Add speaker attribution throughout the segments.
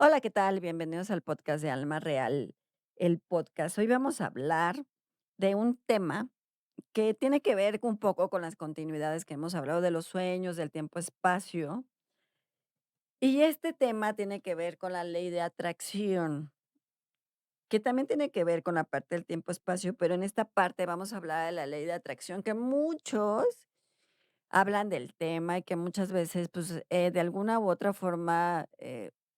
Speaker 1: Hola, ¿qué tal? Bienvenidos al podcast de Alma Real, el podcast. Hoy vamos a hablar de un tema que tiene que ver un poco con las continuidades que hemos hablado de los sueños, del tiempo-espacio. Y este tema tiene que ver con la ley de atracción, que también tiene que ver con la parte del tiempo-espacio, pero en esta parte vamos a hablar de la ley de atracción, que muchos hablan del tema y que muchas veces, pues, de alguna u otra forma,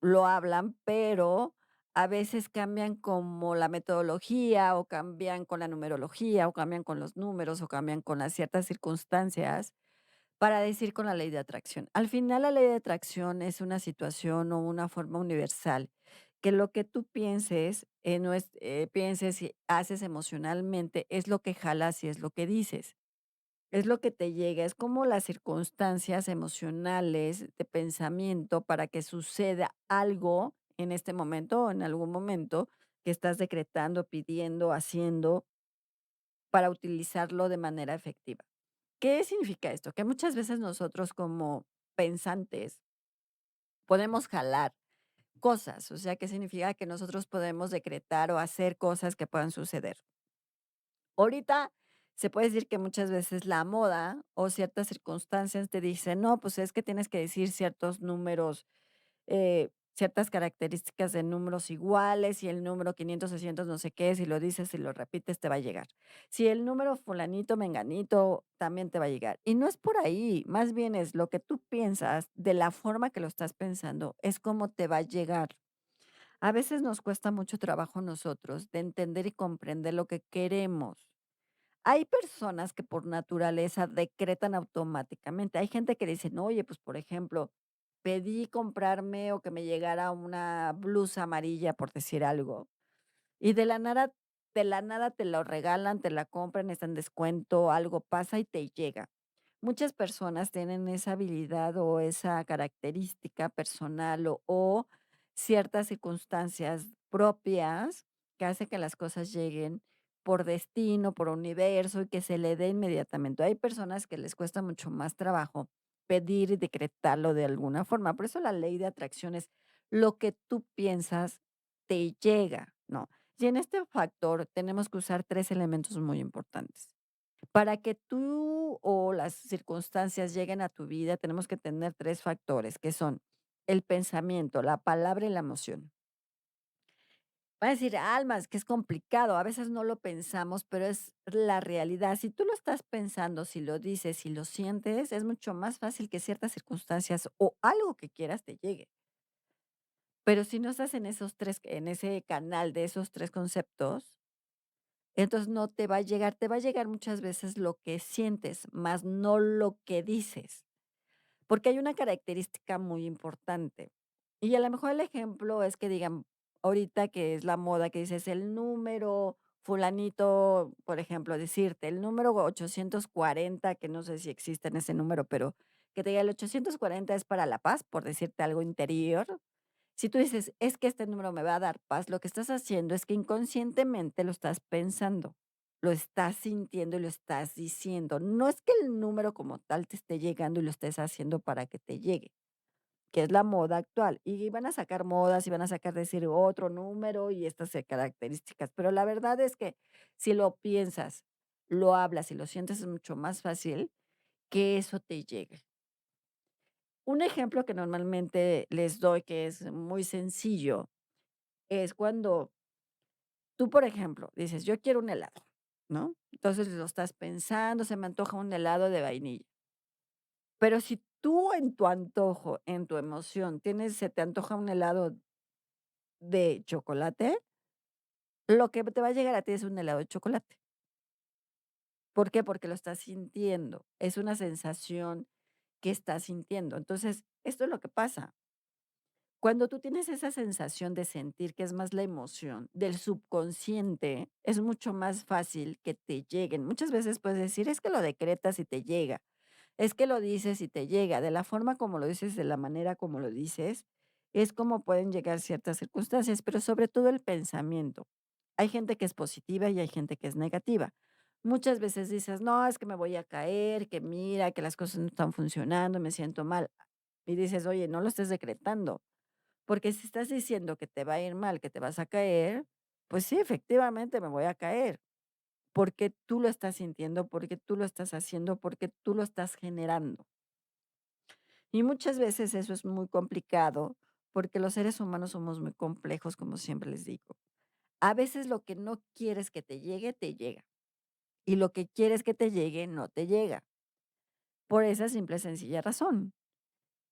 Speaker 1: lo hablan, pero a veces cambian como la metodología, o cambian con la numerología, o cambian con los números, o cambian con las ciertas circunstancias para decir con la ley de atracción. Al final, la ley de atracción es una situación o una forma universal, que lo que tú pienses, no es pienses y haces emocionalmente, es lo que jalas y es lo que dices. Es lo que te llega, es como las circunstancias emocionales de pensamiento para que suceda algo en este momento o en algún momento que estás decretando, pidiendo, haciendo para utilizarlo de manera efectiva. ¿Qué significa esto? Que muchas veces nosotros como pensantes podemos jalar cosas, o sea, ¿qué significa? Que nosotros podemos decretar o hacer cosas que puedan suceder. Ahorita se puede decir que muchas veces la moda o ciertas circunstancias te dicen: "No, pues es que tienes que decir ciertos números, ciertas características de números iguales, y el número 500, 600, no sé qué, si lo dices y lo repites, te va a llegar. Si el número fulanito, menganito, también te va a llegar". Y no es por ahí, más bien es lo que tú piensas, de la forma que lo estás pensando, es cómo te va a llegar. A veces nos cuesta mucho trabajo nosotros de entender y comprender lo que queremos. Hay personas que por naturaleza decretan automáticamente. Hay gente que dice: "No, oye, pues, por ejemplo, pedí comprarme o que me llegara una blusa amarilla", por decir algo, y de la nada te lo regalan, te la compran, está en descuento, algo pasa y te llega. Muchas personas tienen esa habilidad o esa característica personal o ciertas circunstancias propias que hace que las cosas lleguen por destino, por universo y que se le dé inmediatamente. Hay personas que les cuesta mucho más trabajo pedir y decretarlo de alguna forma. Por eso la ley de atracción es lo que tú piensas te llega, ¿no? Y en este factor tenemos que usar 3 elementos muy importantes. Para que tú o las circunstancias lleguen a tu vida, tenemos que tener 3 factores, que son el pensamiento, la palabra y la emoción. Va a decir: "Alma, es que es complicado". A veces no lo pensamos, pero es la realidad. Si tú lo estás pensando, si lo dices, si lo sientes, es mucho más fácil que ciertas circunstancias o algo que quieras te llegue. Pero si no estás en esos 3, en ese canal de esos 3 conceptos, entonces no te va a llegar, te va a llegar muchas veces lo que sientes, más no lo que dices, porque hay una característica muy importante. Y a lo mejor el ejemplo es que digan, ahorita que es la moda, que dices el número fulanito, por ejemplo, decirte el número 840, que no sé si existe en ese número, pero que te diga el 840 es para la paz, por decirte algo interior. Si tú dices: "Es que este número me va a dar paz", lo que estás haciendo es que inconscientemente lo estás pensando, lo estás sintiendo y lo estás diciendo. No es que el número como tal te esté llegando y lo estés haciendo para que te llegue, que es la moda actual. Y van a sacar modas y van a sacar decir otro número y estas, características, pero la verdad es que si lo piensas, lo hablas y lo sientes, es mucho más fácil que eso te llegue. Un ejemplo que normalmente les doy, que es muy sencillo, es cuando tú, por ejemplo, dices: "Yo quiero un helado", ¿no? Entonces lo estás pensando, se me antoja un helado de vainilla. Pero si tú en tu antojo, en tu emoción, se te antoja un helado de chocolate, lo que te va a llegar a ti es un helado de chocolate. ¿Por qué? Porque lo estás sintiendo. Es una sensación que estás sintiendo. Entonces, esto es lo que pasa. Cuando tú tienes esa sensación de sentir, que es más la emoción del subconsciente, es mucho más fácil que te lleguen. Muchas veces puedes decir: "Es que lo decretas y te llega, es que lo dices y te llega". De la forma como lo dices, de la manera como lo dices, es como pueden llegar ciertas circunstancias, pero sobre todo el pensamiento. Hay gente que es positiva y hay gente que es negativa. Muchas veces dices: "No, es que me voy a caer, que mira, que las cosas no están funcionando, me siento mal". Y dices: "Oye, no lo estés decretando". Porque si estás diciendo que te va a ir mal, que te vas a caer, pues sí, efectivamente me voy a caer, porque tú lo estás sintiendo, porque tú lo estás haciendo, porque tú lo estás generando. Y muchas veces eso es muy complicado, porque los seres humanos somos muy complejos, como siempre les digo. A veces lo que no quieres que te llegue, te llega. Y lo que quieres que te llegue, no te llega. Por esa simple, sencilla razón,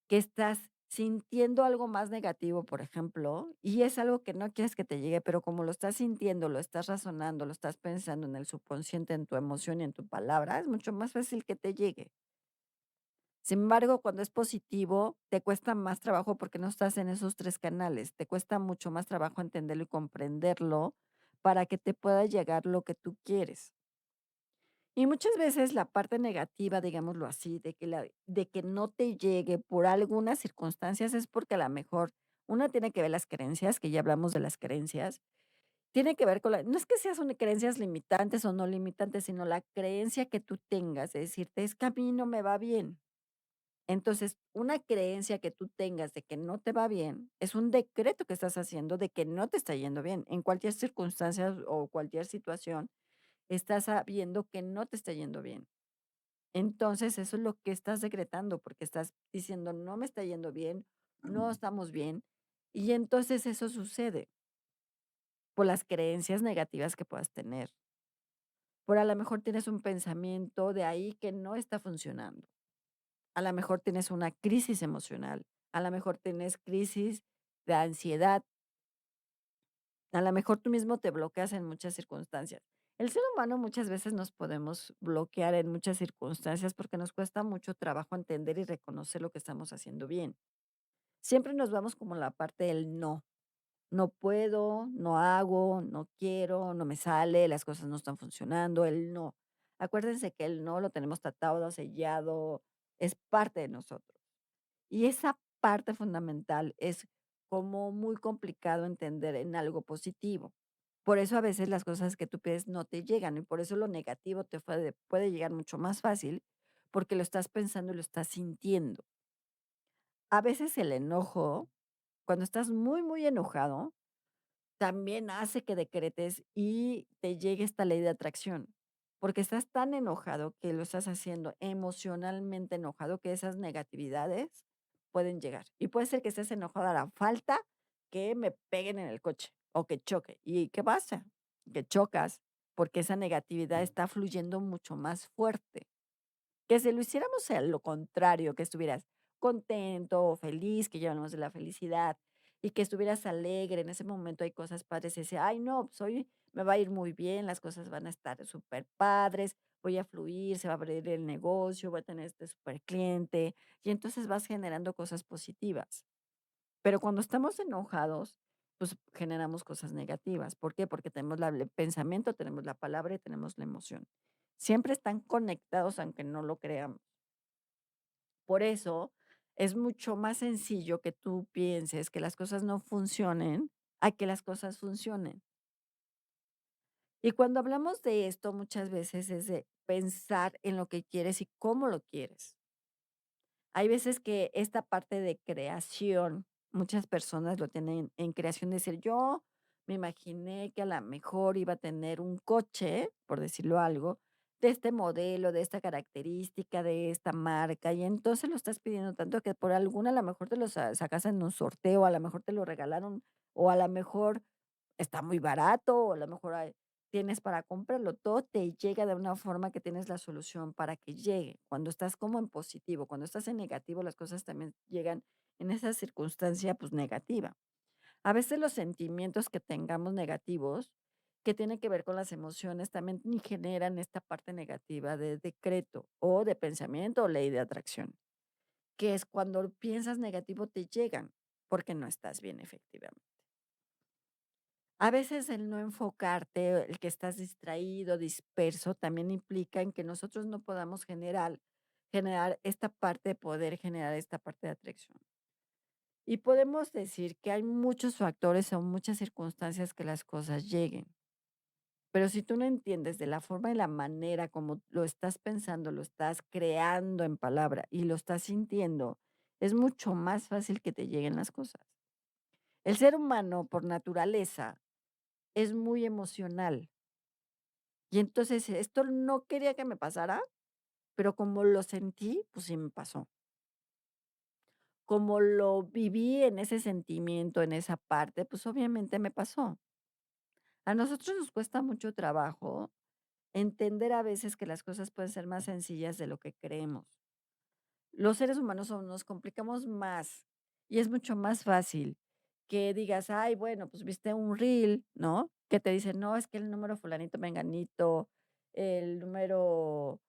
Speaker 1: que estás sintiendo algo más negativo, por ejemplo, y es algo que no quieres que te llegue, pero como lo estás sintiendo, lo estás razonando, lo estás pensando en el subconsciente, en tu emoción y en tu palabra, es mucho más fácil que te llegue. Sin embargo, cuando es positivo, te cuesta más trabajo porque no estás en esos 3 canales, te cuesta mucho más trabajo entenderlo y comprenderlo para que te pueda llegar lo que tú quieres. Y muchas veces la parte negativa, digámoslo así, de que no te llegue por algunas circunstancias es porque a la mejor una tiene que ver las creencias, que ya hablamos de las creencias, tiene que ver con la no es que seas una creencias limitantes o no limitantes, sino la creencia que tú tengas de decirte: "Es que a mí no me va bien". Entonces, una creencia que tú tengas de que no te va bien, es un decreto que estás haciendo de que no te está yendo bien. En cualquier circunstancia o cualquier situación, estás sabiendo que no te está yendo bien. Entonces, eso es lo que estás decretando, porque estás diciendo: "No me está yendo bien, no estamos bien", y entonces eso sucede por las creencias negativas que puedas tener. Por a lo mejor tienes un pensamiento de ahí que no está funcionando. A la mejor tienes una crisis emocional, a la mejor tienes crisis de ansiedad, a la mejor tú mismo te bloqueas en muchas circunstancias. El ser humano muchas veces nos podemos bloquear en muchas circunstancias porque nos cuesta mucho trabajo entender y reconocer lo que estamos haciendo bien. Siempre nos vamos como la parte del no. No puedo, no hago, no quiero, no me sale, las cosas no están funcionando, el no. Acuérdense que el no lo tenemos tratado, sellado, es parte de nosotros. Y esa parte fundamental es como muy complicado entender en algo positivo. Por eso a veces las cosas que tú pides no te llegan y por eso lo negativo te puede llegar mucho más fácil porque lo estás pensando y lo estás sintiendo. A veces el enojo, cuando estás muy, muy enojado, también hace que decretes y te llegue esta ley de atracción, porque estás tan enojado que lo estás haciendo emocionalmente enojado que esas negatividades pueden llegar. Y puede ser que estés enojado a la falta que me peguen en el coche o que choque. ¿Y qué pasa? Que chocas porque esa negatividad está fluyendo mucho más fuerte. Que si lo hiciéramos a lo contrario, que estuvieras contento o feliz, que ya hablamos de la felicidad, y que estuvieras alegre, en ese momento hay cosas padres, y decir: "Ay, no, pues hoy me va a ir muy bien, las cosas van a estar súper padres, voy a fluir, se va a abrir el negocio, voy a tener este super cliente", y entonces vas generando cosas positivas. Pero cuando estamos enojados, pues generamos cosas negativas, ¿por qué? Porque tenemos el pensamiento, tenemos la palabra y tenemos la emoción. Siempre están conectados, aunque no lo creamos. Por eso, es mucho más sencillo que tú pienses que las cosas no funcionen, a que las cosas funcionen. Y cuando hablamos de esto, muchas veces es de pensar en lo que quieres y cómo lo quieres. Hay veces que esta parte de creación, muchas personas lo tienen en creación, de decir, yo me imaginé que a la mejor iba a tener un coche, por decirlo algo, de este modelo, de esta característica, de esta marca, y entonces lo estás pidiendo tanto que por alguna a lo mejor te lo sacas en un sorteo, a lo mejor te lo regalaron, o a lo mejor está muy barato, o a lo mejor tienes para comprarlo, todo te llega de una forma que tienes la solución para que llegue. Cuando estás como en positivo, cuando estás en negativo, las cosas también llegan en esa circunstancia, pues, negativa. A veces los sentimientos que tengamos negativos, que tienen que ver con las emociones, también generan esta parte negativa de decreto, o de pensamiento, o ley de atracción, que es cuando piensas negativo te llegan, porque no estás bien efectivamente. A veces el no enfocarte, el que estás distraído, disperso, también implica en que nosotros no podamos generar esta parte de poder generar esta parte de atracción. Y podemos decir que hay muchos factores o muchas circunstancias que las cosas lleguen, pero si tú no entiendes de la forma y la manera como lo estás pensando, lo estás creando en palabra y lo estás sintiendo, es mucho más fácil que te lleguen las cosas. El ser humano, por naturaleza, es muy emocional. Y entonces, esto no quería que me pasara, pero como lo sentí, pues sí me pasó. Como lo viví en ese sentimiento, en esa parte, pues obviamente me pasó. A nosotros nos cuesta mucho trabajo entender a veces que las cosas pueden ser más sencillas de lo que creemos. Los seres humanos nos complicamos más y es mucho más fácil que digas, ay, bueno, pues viste un reel, ¿no? Que te dice, no, es que el número fulanito, menganito, el número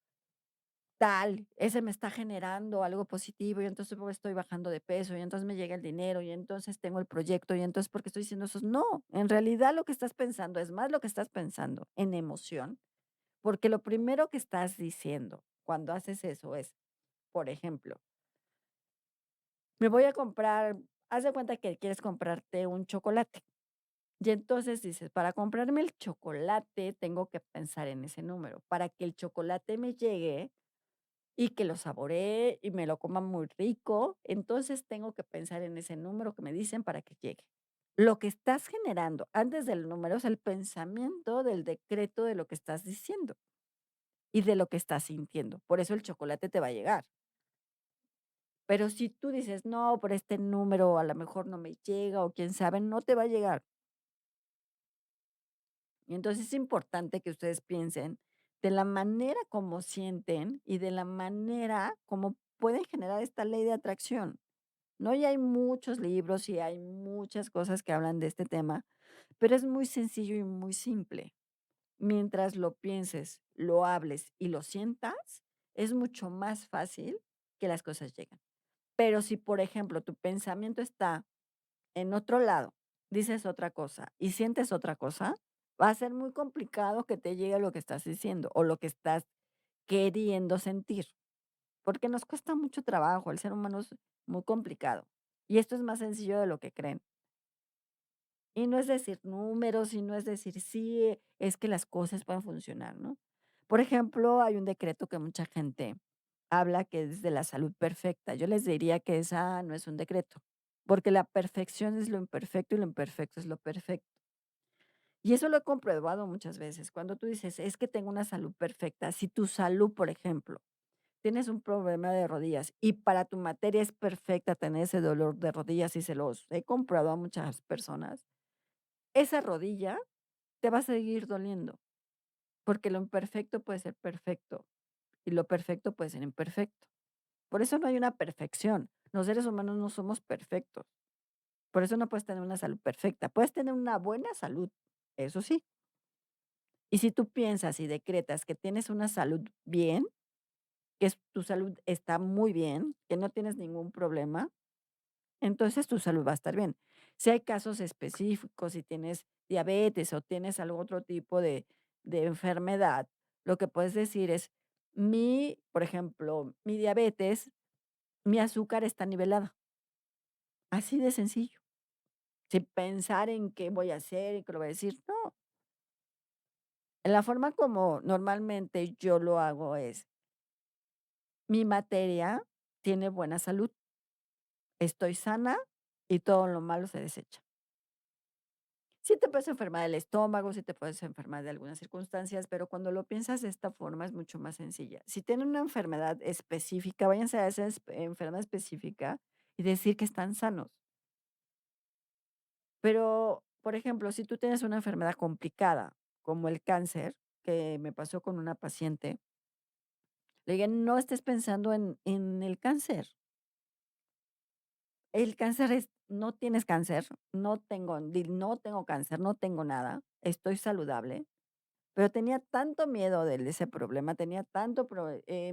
Speaker 1: tal, ese me está generando algo positivo y entonces pues, estoy bajando de peso y entonces me llega el dinero y entonces tengo el proyecto y entonces porque estoy diciendo eso. No, en realidad lo que estás pensando es más lo que estás pensando en emoción, porque lo primero que estás diciendo cuando haces eso es, por ejemplo, me voy a comprar, haz de cuenta que quieres comprarte un chocolate. Y entonces dices, para comprarme el chocolate tengo que pensar en ese número. Para que el chocolate me llegue y que lo saboree y me lo coma muy rico, entonces tengo que pensar en ese número que me dicen para que llegue. Lo que estás generando antes del número es el pensamiento del decreto de lo que estás diciendo y de lo que estás sintiendo. Por eso el chocolate te va a llegar. Pero si tú dices: "No, por este número a lo mejor no me llega", o quién sabe, no te va a llegar. Y entonces es importante que ustedes piensen de la manera como sienten y de la manera como pueden generar esta ley de atracción, ¿no? Y hay muchos libros y hay muchas cosas que hablan de este tema, pero es muy sencillo y muy simple. Mientras lo pienses, lo hables y lo sientas, es mucho más fácil que las cosas lleguen. Pero si, por ejemplo, tu pensamiento está en otro lado, dices otra cosa y sientes otra cosa, va a ser muy complicado que te llegue lo que estás diciendo o lo que estás queriendo sentir, porque nos cuesta mucho trabajo, el ser humano es muy complicado y esto es más sencillo de lo que creen. Y no es decir números y no es decir sí, es que las cosas pueden funcionar, ¿no? Por ejemplo, hay un decreto que mucha gente habla que es de la salud perfecta. Yo les diría que esa no es un decreto, porque la perfección es lo imperfecto y lo imperfecto es lo perfecto. Y eso lo he comprobado muchas veces. Cuando tú dices, es que tengo una salud perfecta, si tu salud, por ejemplo, tienes un problema de rodillas y para tu materia es perfecta tener ese dolor de rodillas y se los he comprobado a muchas personas, esa rodilla te va a seguir doliendo, porque lo imperfecto puede ser perfecto y lo perfecto puede ser imperfecto. Por eso no hay una perfección. Los seres humanos no somos perfectos. Por eso no puedes tener una salud perfecta. Puedes tener una buena salud, eso sí. Y si tú piensas y decretas que tienes una salud bien, que tu salud está muy bien, que no tienes ningún problema, entonces tu salud va a estar bien. Si hay casos específicos, si tienes diabetes o tienes algún otro tipo de enfermedad, lo que puedes decir es, por ejemplo, mi diabetes, mi azúcar está nivelada. Así de sencillo. Sin pensar en qué voy a hacer y qué lo voy a decir. No, en la forma como normalmente yo lo hago es, mi materia tiene buena salud, estoy sana y todo lo malo se desecha. Sí te puedes enfermar del estómago, sí te puedes enfermar de algunas circunstancias, pero cuando lo piensas de esta forma es mucho más sencilla. Si tienen una enfermedad específica, váyanse a esa enfermedad específica y decir que están sanos. Pero, por ejemplo, si tú tienes una enfermedad complicada, como el cáncer, que me pasó con una paciente, le dije: "No estés pensando en el cáncer. El cáncer es no tienes cáncer, no tengo cáncer, no tengo nada, estoy saludable". Pero tenía tanto miedo de ese problema, tenía tanto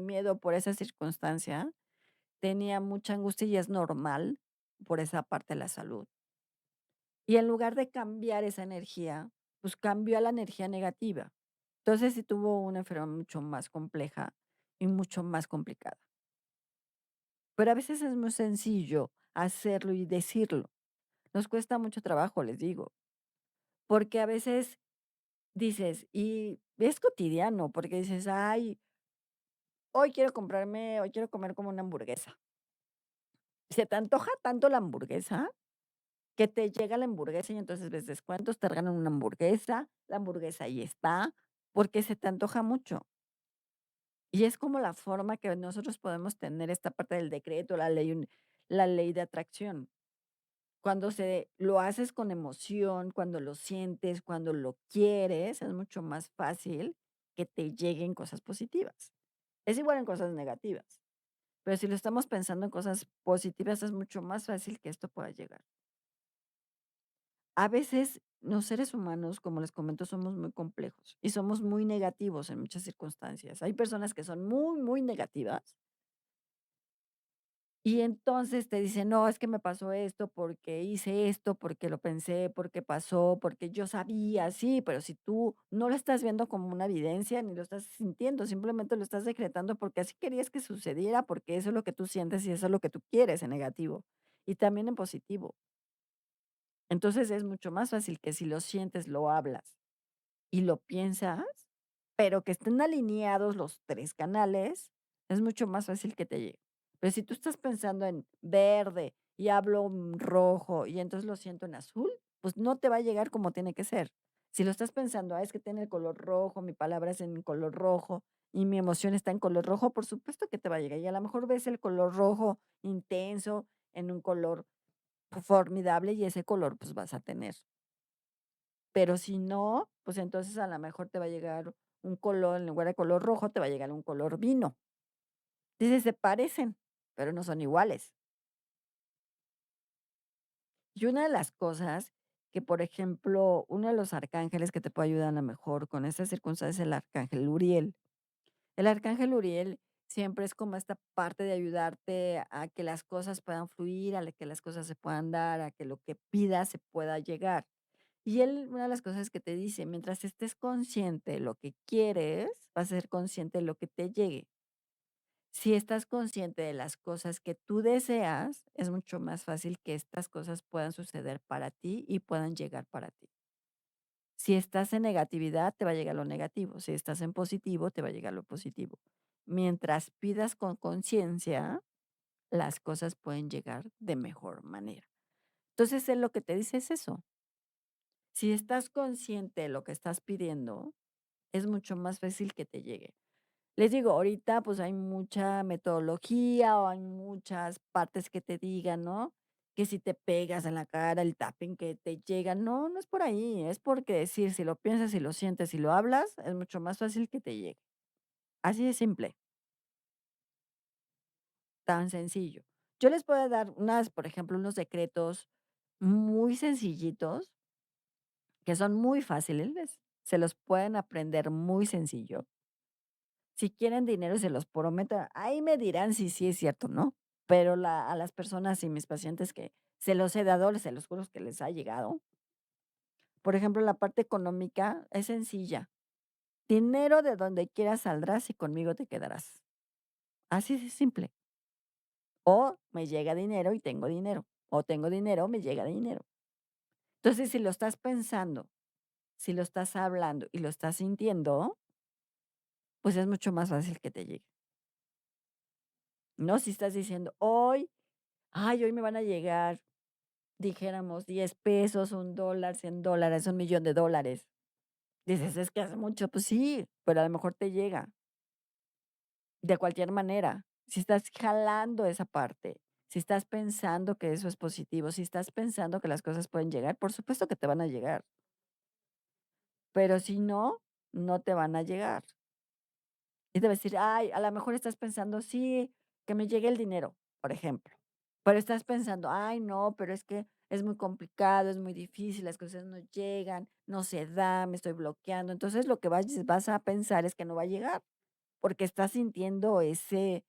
Speaker 1: miedo por esa circunstancia, tenía mucha angustia y es normal por esa parte de la salud. Y en lugar de cambiar esa energía, pues cambió a la energía negativa. Entonces sí tuvo una enfermedad mucho más compleja y mucho más complicada. Pero a veces es muy sencillo hacerlo y decirlo. Nos cuesta mucho trabajo, les digo, porque a veces dices, y es cotidiano, porque dices, ay, hoy quiero comer como una hamburguesa. Se te antoja tanto la hamburguesa que te llega la hamburguesa y entonces ves descuentos, te regalan una hamburguesa, la hamburguesa ahí está, porque se te antoja mucho. Y es como la forma que nosotros podemos tener esta parte del decreto, la ley de atracción. Cuando se lo haces con emoción, cuando lo sientes, cuando lo quieres, es mucho más fácil que te lleguen cosas positivas. Es igual en cosas negativas, pero si lo estamos pensando en cosas positivas, es mucho más fácil que esto pueda llegar. A veces, los seres humanos, como les comento, somos muy complejos y somos muy negativos en muchas circunstancias. Hay personas que son muy, muy negativas y entonces te dicen: "No, es que me pasó esto, porque hice esto, porque lo pensé, porque pasó, porque yo sabía", sí, pero si tú no lo estás viendo como una evidencia, ni lo estás sintiendo, simplemente lo estás decretando porque así querías que sucediera, porque eso es lo que tú sientes y eso es lo que tú quieres en negativo, y también en positivo. Entonces, es mucho más fácil que si lo sientes, lo hablas y lo piensas, pero que estén alineados los 3 canales, es mucho más fácil que te llegue. Pero si tú estás pensando en verde y hablo, rojo y entonces lo siento en azul, pues no te va a llegar como tiene que ser. Si lo estás pensando: "Ah, es que tiene el color rojo, mi palabra es en color rojo y mi emoción está en color rojo", por supuesto que te va a llegar. Y a lo mejor ves el color rojo intenso en un color formidable y ese color, pues, vas a tener. Pero si no, pues entonces a la mejor te va a llegar un color, en lugar de color rojo, te va a llegar un color vino. Dices, se parecen, pero no son iguales. Y una de las cosas que, por ejemplo, uno de los arcángeles que te puede ayudar a lo mejor con esas circunstancias es el arcángel Uriel. El arcángel Uriel siempre es como esta parte de ayudarte a que las cosas puedan fluir, a que las cosas se puedan dar, a que lo que pidas se pueda llegar. Y él, una de las cosas que te dice, mientras estés consciente de lo que quieres, vas a ser consciente de lo que te llegue. Si estás consciente de las cosas que tú deseas, es mucho más fácil que estas cosas puedan suceder para ti y puedan llegar para ti. Si estás en negatividad, te va a llegar lo negativo. Si estás en positivo, te va a llegar lo positivo. Mientras pidas con conciencia, las cosas pueden llegar de mejor manera. Entonces, él lo que te dice es eso. Si estás consciente de lo que estás pidiendo, es mucho más fácil que te llegue. Les digo, ahorita, pues, hay mucha metodología, o hay muchas partes que te digan, ¿no? Que si te pegas en la cara, el tapping que te llega. No, no es por ahí, es porque decir, si lo piensas, si lo sientes, si lo hablas, es mucho más fácil que te llegue. Así de simple, tan sencillo. Yo les puedo dar unas, por ejemplo, unos decretos muy sencillitos, que son muy fáciles, se los pueden aprender muy sencillo. Si quieren dinero, se los prometo. Ahí me dirán si sí es cierto, ¿no? Pero a las personas y mis pacientes que se los he dado, se los juro que les ha llegado. Por ejemplo, la parte económica es sencilla. Dinero de donde quieras saldrás y conmigo te quedarás. Así de simple. O me llega dinero y tengo dinero. O tengo dinero, me llega dinero. Entonces, si lo estás pensando, si lo estás hablando y lo estás sintiendo, pues es mucho más fácil que te llegue. No si estás diciendo, hoy, ay, hoy me van a llegar, dijéramos, 10 pesos, $1, $100, $1,000,000. Dices: "Es que hace mucho", pues sí, pero a lo mejor te llega, de cualquier manera. Si estás jalando esa parte, si estás pensando que eso es positivo, si estás pensando que las cosas pueden llegar, por supuesto que te van a llegar, pero si no, no te van a llegar. Y te va a decir: "Ay", a lo mejor estás pensando: "Sí, que me llegue el dinero", por ejemplo. Pero estás pensando: "Ay, no, pero es que es muy complicado, es muy difícil, las cosas no llegan, no se da, me estoy bloqueando". Entonces, lo que vas a pensar es que no va a llegar, porque estás sintiendo ese,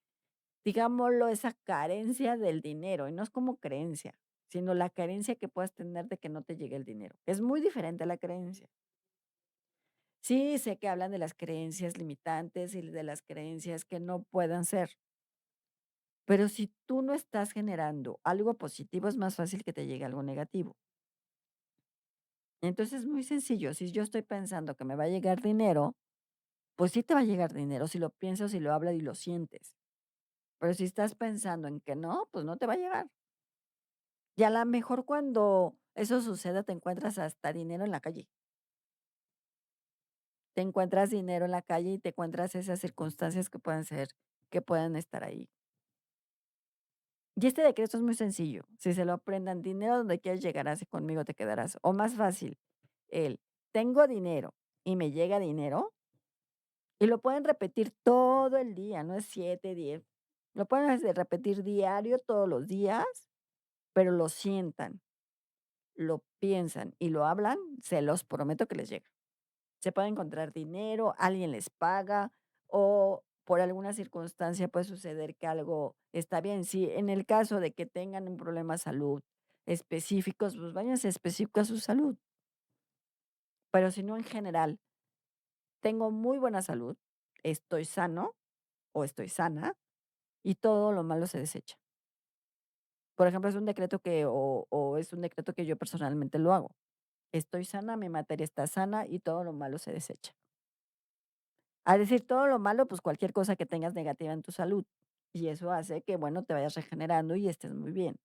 Speaker 1: digámoslo, esa carencia del dinero, y no es como creencia, sino la carencia que puedas tener de que no te llegue el dinero. Es muy diferente a la creencia. Sí, sé que hablan de las creencias limitantes y de las creencias que no puedan ser. Pero si tú no estás generando algo positivo, es más fácil que te llegue algo negativo. Entonces, es muy sencillo, si yo estoy pensando que me va a llegar dinero, pues sí te va a llegar dinero si lo piensas, si lo hablas y lo sientes. Pero si estás pensando en que no, pues no te va a llegar. Y a la mejor cuando eso suceda, te encuentras hasta dinero en la calle. Te encuentras dinero en la calle y te encuentras esas circunstancias que puedan estar ahí. Y este decreto es muy sencillo. Si se lo aprendan, dinero donde quieras llegarás y conmigo te quedarás. O más fácil, el tengo dinero y me llega dinero y lo pueden repetir todo el día, no es 7, 10. Lo pueden repetir diario todos los días, pero lo sientan, lo piensan y lo hablan, se los prometo que les llega. Se puede encontrar dinero, alguien les paga o por alguna circunstancia puede suceder que algo está bien. Si en el caso de que tengan un problema de salud específicos, pues váyanse específicos a su salud. Pero si no, en general, tengo muy buena salud, estoy sano o estoy sana y todo lo malo se desecha. Por ejemplo, es un decreto o es un decreto que yo personalmente lo hago. Estoy sana, mi materia está sana y todo lo malo se desecha. A decir todo lo malo, pues cualquier cosa que tengas negativa en tu salud. Y eso hace que, bueno, te vayas regenerando y estés muy bien.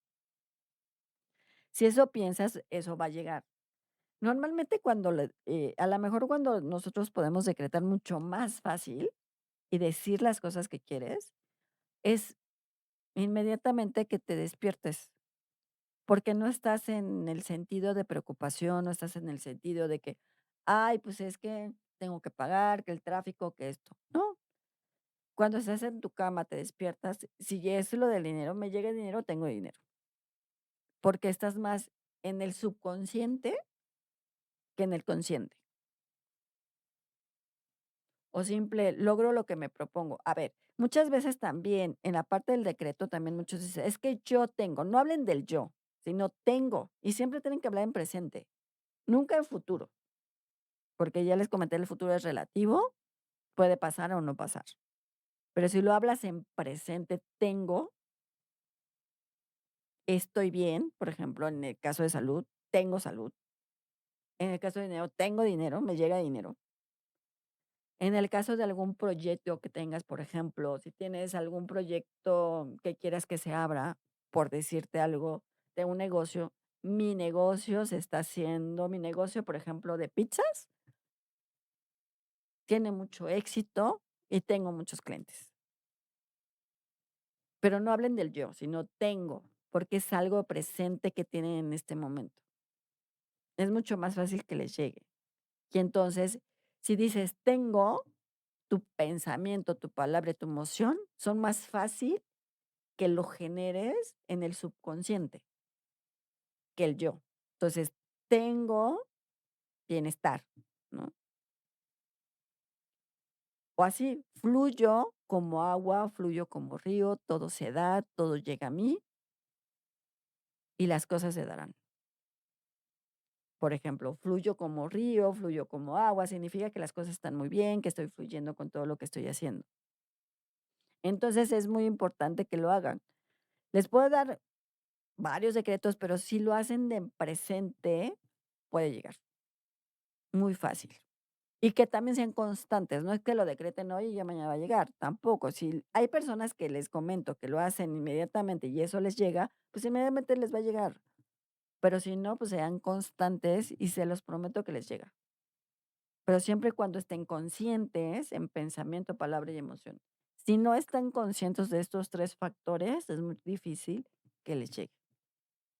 Speaker 1: Si eso piensas, eso va a llegar. Normalmente a lo mejor cuando nosotros podemos decretar mucho más fácil y decir las cosas que quieres, es inmediatamente que te despiertes, porque no estás en el sentido de preocupación, no estás en el sentido de que, ay, pues es que tengo que pagar, que el tráfico, que esto. No, cuando estás en tu cama, te despiertas, si es lo del dinero, me llega el dinero, tengo dinero, porque estás más en el subconsciente que en el consciente. O simple, logro lo que me propongo. A ver, muchas veces también en la parte del decreto, también muchos dicen, es que yo tengo, no hablen del yo, sino tengo. Y siempre tienen que hablar en presente, nunca en futuro, porque ya les comenté, el futuro es relativo, puede pasar o no pasar. Pero si lo hablas en presente, tengo, estoy bien, por ejemplo, en el caso de salud, tengo salud. En el caso de dinero, tengo dinero, me llega dinero. En el caso de algún proyecto que tengas, por ejemplo, si tienes algún proyecto que quieras que se abra, por decirte algo, de un negocio, mi negocio, por ejemplo, de pizzas, tiene mucho éxito y tengo muchos clientes. Pero no hablen del yo, sino tengo, porque es algo presente que tienen en este momento. Es mucho más fácil que les llegue. Y entonces, si dices tengo, tu pensamiento, tu palabra y tu emoción son más fácil que lo generes en el subconsciente que el yo. Entonces, tengo bienestar, ¿no? O así, fluyo como agua, fluyo como río, todo se da, todo llega a mí y las cosas se darán. Por ejemplo, fluyo como río, fluyo como agua, significa que las cosas están muy bien, que estoy fluyendo con todo lo que estoy haciendo. Entonces, es muy importante que lo hagan. Les puedo dar varios decretos, pero si lo hacen de en presente, puede llegar, muy fácil. Y que también sean constantes, no es que lo decreten hoy y ya mañana va a llegar, tampoco. Si hay personas que les comento que lo hacen inmediatamente y eso les llega, pues inmediatamente les va a llegar. Pero si no, pues sean constantes y se los prometo que les llega. Pero siempre y cuando estén conscientes en pensamiento, palabra y emoción. Si no están conscientes de estos 3 factores, es muy difícil que les llegue.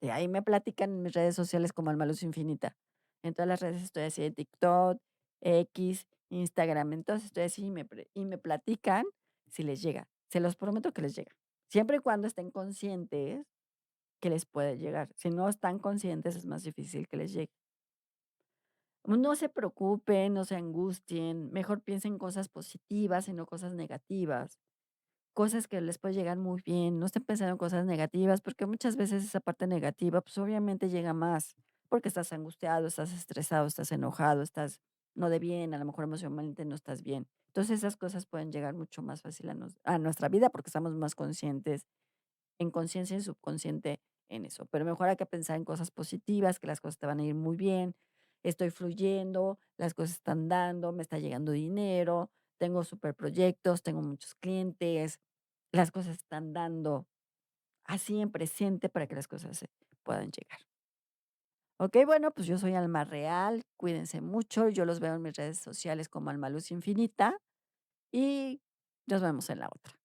Speaker 1: Y ahí me platican en mis redes sociales como Alma Luz Infinita. En todas las redes estoy así de TikTok, X, Instagram, entonces estoy así y me platican si les llega. Se los prometo que les llega. Siempre y cuando estén conscientes que les puede llegar. Si no están conscientes, es más difícil que les llegue. No se preocupen, no se angustien, mejor piensen cosas positivas y no cosas negativas. Cosas que les puede llegar muy bien, no estén pensando en cosas negativas, porque muchas veces esa parte negativa, pues, obviamente llega más, porque estás angustiado, estás estresado, estás enojado, estás no de bien, a lo mejor emocionalmente no estás bien. Entonces, esas cosas pueden llegar mucho más fácil a nuestra vida, porque estamos más conscientes, en conciencia y subconsciente en eso. Pero mejor hay que pensar en cosas positivas, que las cosas te van a ir muy bien, estoy fluyendo, las cosas están dando, me está llegando dinero, tengo superproyectos, tengo muchos clientes, las cosas están dando, así en presente para que las cosas se puedan llegar. Okey, bueno, pues yo soy Alma Real, cuídense mucho, yo los veo en mis redes sociales como Alma Luz Infinita y nos vemos en la otra.